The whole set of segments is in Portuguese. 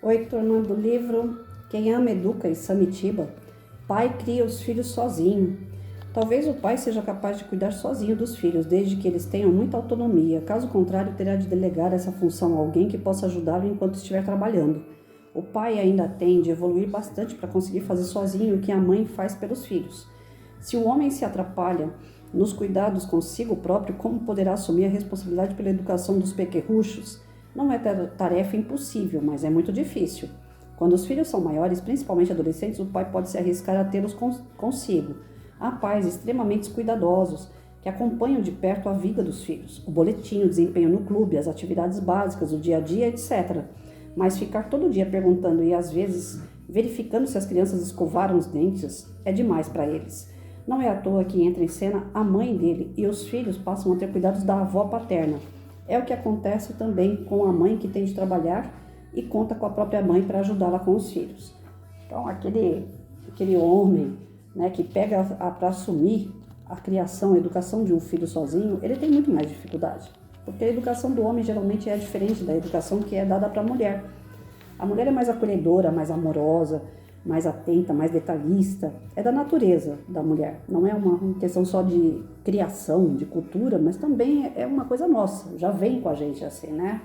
Oi, turma do livro Quem Ama Educa e Samitiba. Pai cria os filhos sozinho. Talvez o pai seja capaz de cuidar sozinho dos filhos, desde que eles tenham muita autonomia. Caso contrário, terá de delegar essa função a alguém que possa ajudá-lo enquanto estiver trabalhando. O pai ainda tem de evoluir bastante para conseguir fazer sozinho o que a mãe faz pelos filhos. Se o homem se atrapalha nos cuidados consigo próprio, como poderá assumir a responsabilidade pela educação dos pequerruchos? Não é tarefa impossível, mas é muito difícil. Quando os filhos são maiores, principalmente adolescentes, o pai pode se arriscar a tê-los consigo. Há pais extremamente cuidadosos que acompanham de perto a vida dos filhos, o boletim, o desempenho no clube, as atividades básicas, o dia a dia, etc. Mas ficar todo dia perguntando e às vezes verificando se as crianças escovaram os dentes é demais para eles. Não é à toa que entra em cena a mãe dele e os filhos passam a ter cuidados da avó paterna. É o que acontece também com a mãe que tem de trabalhar e conta com a própria mãe para ajudá-la com os filhos. Então, aquele homem, né, que pega para assumir a criação, a educação de um filho sozinho, ele tem muito mais dificuldade. Porque a educação do homem geralmente é diferente da educação que é dada para a mulher. A mulher é mais acolhedora, mais amorosa, mais atenta, mais detalhista. É da natureza da mulher. Não é uma questão só de criação, de cultura, mas também é uma coisa nossa. Já vem com a gente assim, né?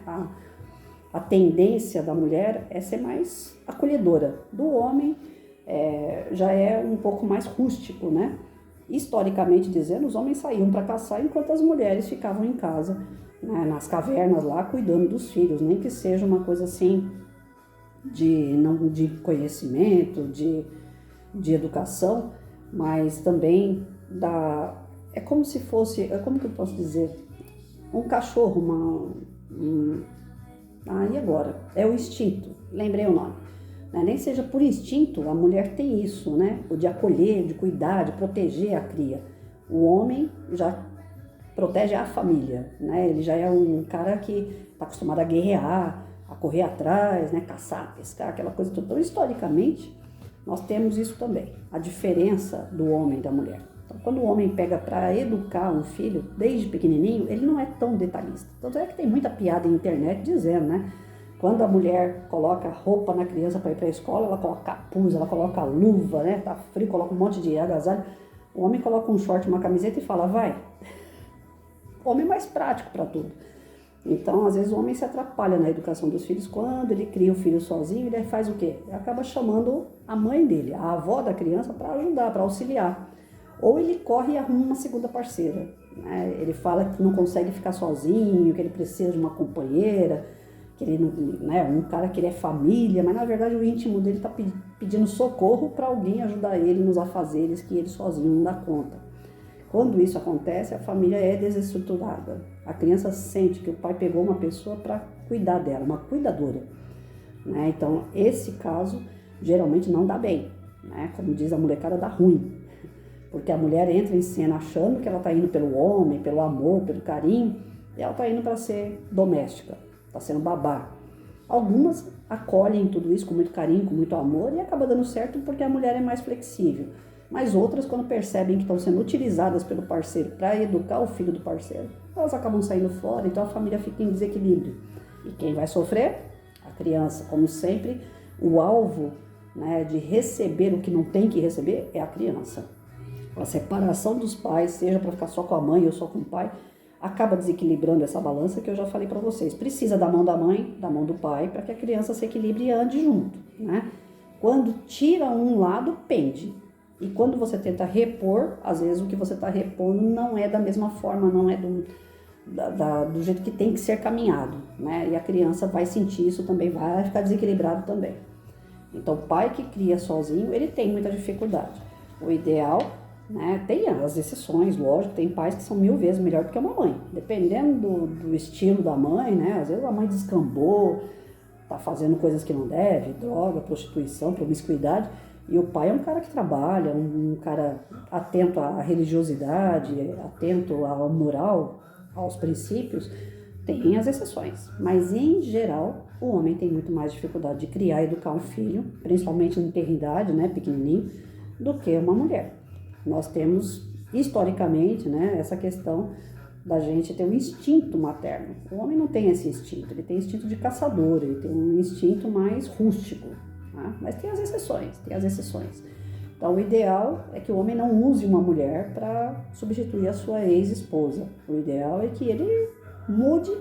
A tendência da mulher é ser mais acolhedora. Do homem já é um pouco mais rústico, né? Historicamente dizendo, os homens saíam para caçar enquanto as mulheres ficavam em casa, né, nas cavernas lá, cuidando dos filhos. Nem que seja uma coisa assim de conhecimento, de educação, mas também é como se fosse, como que eu posso dizer, um cachorro, e agora? É o instinto, lembrei o nome. Né? Nem seja por instinto, a mulher tem isso, né? O de acolher, de cuidar, de proteger a cria. O homem já protege a família, né? Ele já é um cara que está acostumado a guerrear, a correr atrás, né? Caçar, pescar, aquela coisa toda. Então, historicamente, nós temos isso também, a diferença do homem e da mulher. Então, quando o homem pega para educar um filho, desde pequenininho, ele não é tão detalhista. Tanto é que tem muita piada na internet dizendo, né? Quando a mulher coloca roupa na criança para ir para a escola, ela coloca capuz, ela coloca luva, né? Tá frio, coloca um monte de agasalho. O homem coloca um short, uma camiseta e fala, vai. O homem é mais prático para tudo. Então, às vezes, o homem se atrapalha na educação dos filhos. Quando ele cria o filho sozinho, ele faz o quê? Ele acaba chamando a mãe dele, a avó da criança, para ajudar, para auxiliar. Ou ele corre e arruma uma segunda parceira. Né? Ele fala que não consegue ficar sozinho, que ele precisa de uma companheira, que ele não, né, um cara que ele é família, mas na verdade o íntimo dele está pedindo socorro para alguém ajudar ele nos afazeres que ele sozinho não dá conta. Quando isso acontece, a família é desestruturada. A criança sente que o pai pegou uma pessoa para cuidar dela, uma cuidadora. Né? Então, esse caso geralmente não dá bem. Né? Como diz a molecada, dá ruim. Porque a mulher entra em cena achando que ela está indo pelo homem, pelo amor, pelo carinho, e ela está indo para ser doméstica, está sendo babá. Algumas acolhem tudo isso com muito carinho, com muito amor, e acaba dando certo porque a mulher é mais flexível. Mas outras, quando percebem que estão sendo utilizadas pelo parceiro para educar o filho do parceiro, elas acabam saindo fora, então a família fica em desequilíbrio. E quem vai sofrer? A criança. Como sempre, o alvo, né, de receber o que não tem que receber é a criança. A separação dos pais, seja para ficar só com a mãe ou só com o pai, acaba desequilibrando essa balança que eu já falei para vocês. Precisa da mão da mãe, da mão do pai, para que a criança se equilibre e ande junto. Né? Quando tira um lado, pende. E quando você tenta repor, às vezes o que você está repondo não é da mesma forma, não é do jeito que tem que ser caminhado, né? E a criança vai sentir isso também, vai ficar desequilibrado também. Então, o pai que cria sozinho, ele tem muita dificuldade. O ideal, né, tem as exceções, lógico, tem pais que são 1000 vezes melhor do que uma mãe. Dependendo do estilo da mãe, né? Às vezes a mãe descambou, tá fazendo coisas que não deve, droga, prostituição, promiscuidade. E o pai é um cara que trabalha, um cara atento à religiosidade, atento à moral, aos princípios. Tem as exceções, mas em geral o homem tem muito mais dificuldade de criar e educar um filho, principalmente em tenridade, né, pequenininho, do que uma mulher. Nós temos historicamente, né, essa questão da gente ter um instinto materno. O homem não tem esse instinto, ele tem instinto de caçador, ele tem um instinto mais rústico, tá? Mas tem as exceções, Então, o ideal é que o homem não use uma mulher para substituir a sua ex-esposa. O ideal é que ele mude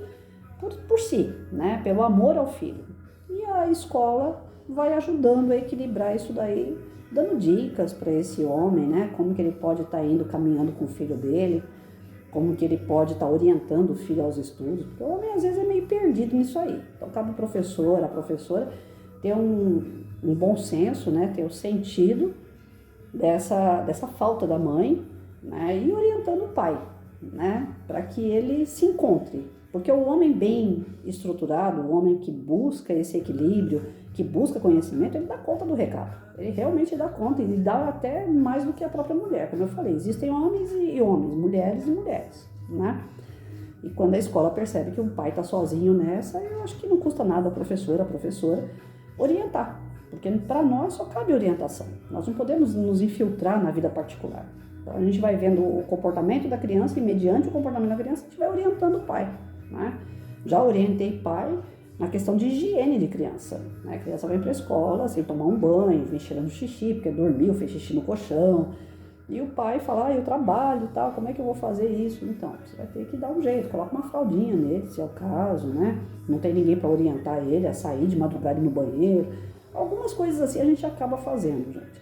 por si, né? Pelo amor ao filho. E a escola vai ajudando a equilibrar isso daí, dando dicas para esse homem, né? Como que ele pode estar indo caminhando com o filho dele, como que ele pode estar orientando o filho aos estudos, porque o homem às vezes é meio perdido nisso aí. Então cabe o professor, a professora ter um bom senso, né? Ter o sentido dessa falta da mãe, né? E orientando o pai, né? Para que ele se encontre. Porque o homem bem estruturado, o homem que busca esse equilíbrio, que busca conhecimento, ele dá conta do recado. Ele realmente dá conta, ele dá até mais do que a própria mulher. Como eu falei, existem homens e homens, mulheres e mulheres, né? E quando a escola percebe que o pai está sozinho nessa, eu acho que não custa nada a professora orientar. Porque para nós só cabe orientação. Nós não podemos nos infiltrar na vida particular. Então a gente vai vendo o comportamento da criança e mediante o comportamento da criança a gente vai orientando o pai, né? Já orientei pai na questão de higiene de criança, né? A criança vem para a escola sem tomar um banho, vem cheirando xixi, porque dormiu, fez xixi no colchão. E o pai fala, eu trabalho e tal, como é que eu vou fazer isso? Então, você vai ter que dar um jeito, coloca uma fraldinha nele, se é o caso, né? Não tem ninguém para orientar ele a sair de madrugada e ir no banheiro. Algumas coisas assim a gente acaba fazendo, gente.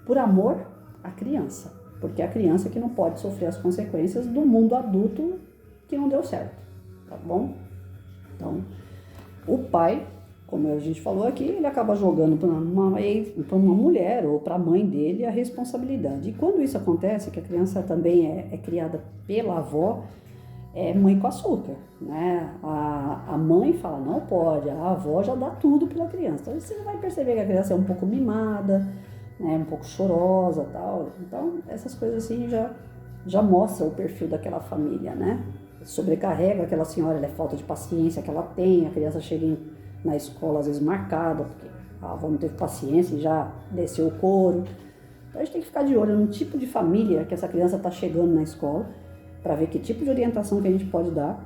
Por amor à criança. Porque é a criança que não pode sofrer as consequências do mundo adulto que não deu certo, tá bom? Então, o pai, como a gente falou aqui, ele acaba jogando para uma mulher ou para a mãe dele a responsabilidade. E quando isso acontece, que a criança também é criada pela avó, é mãe com açúcar, né? A mãe fala, não pode, a avó já dá tudo pela criança. Então você vai perceber que a criança é um pouco mimada, né? Um pouco chorosa e tal. Então essas coisas assim já mostram o perfil daquela família, né? Sobrecarrega aquela senhora, é falta de paciência que ela tem, a criança chega na escola às vezes marcada, porque a avó não teve paciência e já desceu o couro. Então a gente tem que ficar de olho no tipo de família que essa criança está chegando na escola, para ver que tipo de orientação que a gente pode dar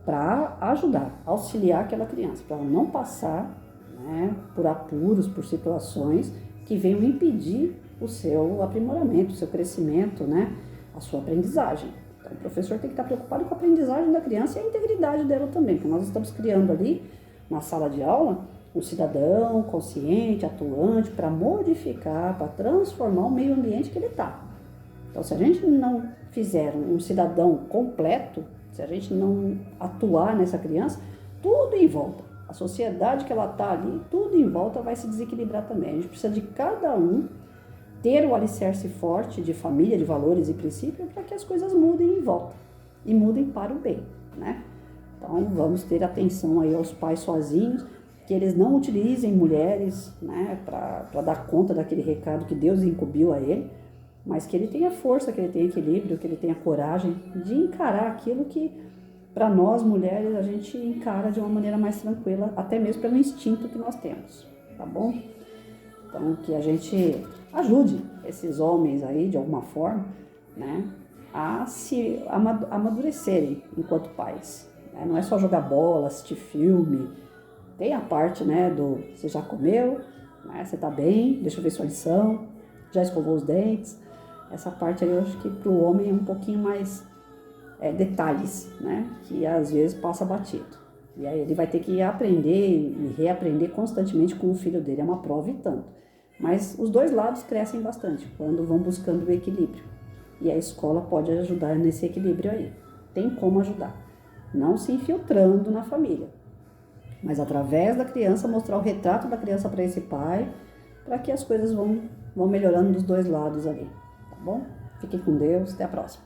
para ajudar, auxiliar aquela criança, para ela não passar, né, por apuros, por situações que venham impedir o seu aprimoramento, o seu crescimento, né, a sua aprendizagem. Então o professor tem que estar preocupado com a aprendizagem da criança e a integridade dela também, porque nós estamos criando ali, na sala de aula, um cidadão consciente, atuante, para modificar, para transformar o meio ambiente que ele está. Então, se a gente não fizer um cidadão completo, se a gente não atuar nessa criança, tudo em volta, a sociedade que ela está ali, tudo em volta vai se desequilibrar também. A gente precisa de cada um ter o alicerce forte de família, de valores e princípios para que as coisas mudem em volta e mudem para o bem, né? Então, vamos ter atenção aí aos pais sozinhos, que eles não utilizem mulheres, né, para dar conta daquele recado que Deus incumbiu a ele, mas que ele tenha força, que ele tenha equilíbrio, que ele tenha coragem de encarar aquilo que, para nós mulheres, a gente encara de uma maneira mais tranquila, até mesmo pelo instinto que nós temos, tá bom? Então, que a gente ajude esses homens aí, de alguma forma, né, a se amadurecerem enquanto pais. Né? Não é só jogar bola, assistir filme, tem a parte, né, do você já comeu, né, você tá bem, deixa eu ver sua lição, já escovou os dentes. Essa parte aí eu acho que para o homem é um pouquinho mais detalhes, né? Que às vezes passa batido. E aí ele vai ter que aprender e reaprender constantemente com o filho dele. É uma prova e tanto. Mas os dois lados crescem bastante quando vão buscando o equilíbrio. E a escola pode ajudar nesse equilíbrio aí. Tem como ajudar. Não se infiltrando na família, mas através da criança mostrar o retrato da criança para esse pai, para que as coisas vão melhorando dos dois lados ali. Tá bom? Fiquem com Deus, até a próxima.